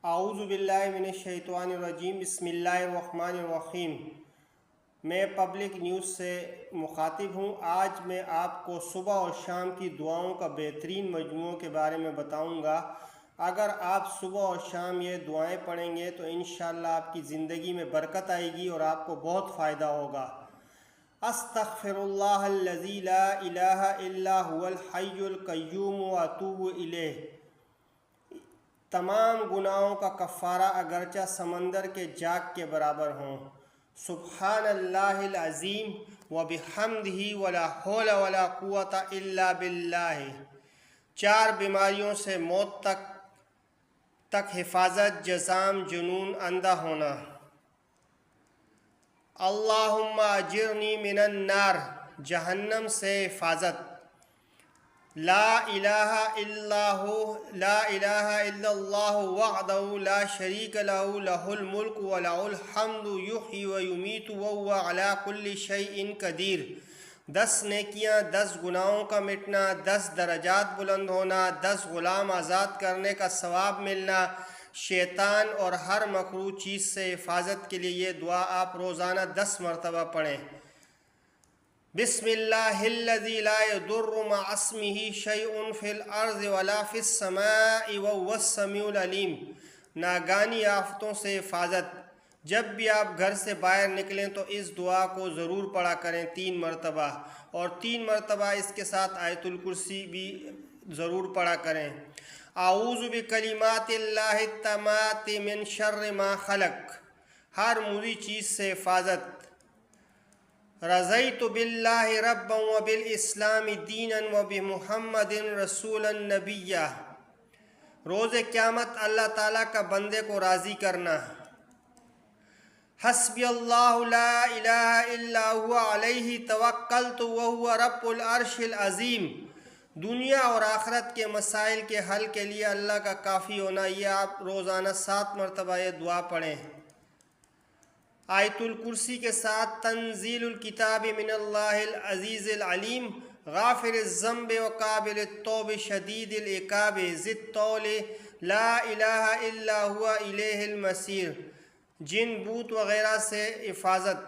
اعوذ باللہ من الشیطان الرجیم بسم اللہ الرحمن الرحیم۔ میں پبلک نیوز سے مخاطب ہوں۔ آج میں آپ کو صبح اور شام کی دعاؤں کا بہترین مجموعہ کے بارے میں بتاؤں گا۔ اگر آپ صبح اور شام یہ دعائیں پڑھیں گے تو انشاءاللہ آپ کی زندگی میں برکت آئے گی اور آپ کو بہت فائدہ ہوگا۔ استغفر اللہ الذی لا الہ الا هو الحی القیوم واتوب الیہ۔ تمام گناہوں کا کفارہ اگرچہ سمندر کے جاگ کے برابر ہوں۔ سبحان اللہ العظیم وبحمدہ ولا حول ولا قوت الا باللہ۔ 4 بیماریوں سے موت تک حفاظت، جذام، جنون، اندھا ہونا۔ اللہم اجرنی من النار، جہنم سے حفاظت۔ لا الہ الا اللہ وحدہ لا شریک لہ، لہ الملک ولہ الحمد یحیی ویمیت وہو علی کل شیء قدیر۔ 10 نیکیاں، 10 گناہوں کا مٹنا، 10 درجات بلند ہونا، 10 غلام آزاد کرنے کا ثواب ملنا، شیطان اور ہر مکروہ چیز سے حفاظت کے لیے یہ دعا آپ روزانہ 10 مرتبہ پڑھیں۔ بسم اللہ الذی لا یضر مع اسمہ شیء فی الارض ولا فی السماء وہو السمیع العلیم۔ ناگہانی آفتوں سے حفاظت۔ جب بھی آپ گھر سے باہر نکلیں تو اس دعا کو ضرور پڑھا کریں 3 مرتبہ، اور 3 مرتبہ اس کے ساتھ آیت الکرسی بھی ضرور پڑھا کریں۔ اعوذ بکلمات اللہ التامات من شر ما خلق، ہر مضر چیز سے حفاظت۔ رضیت باللہ ربا وبالاسلام دینا وبمحمد رسولا نبیا۔ روز قیامت اللہ تعالیٰ کا بندے کو راضی کرنا۔ حسبی اللہ لا الہ الا هو علیہ توکلت وہو رب العرش العظیم۔ دنیا اور آخرت کے مسائل کے حل کے لیے اللہ کا کافی ہونا، یہ آپ روزانہ 7 مرتبہ یہ دعا پڑھیں۔ آیت الکرسی کے ساتھ تنزیل الکتاب من اللہ العزیز العلیم، غافر الذنب وقابل التوب شدید العقاب ذی الطول لا الہ الا هو الیہ المصیر۔ جن بوت وغیرہ سے حفاظت۔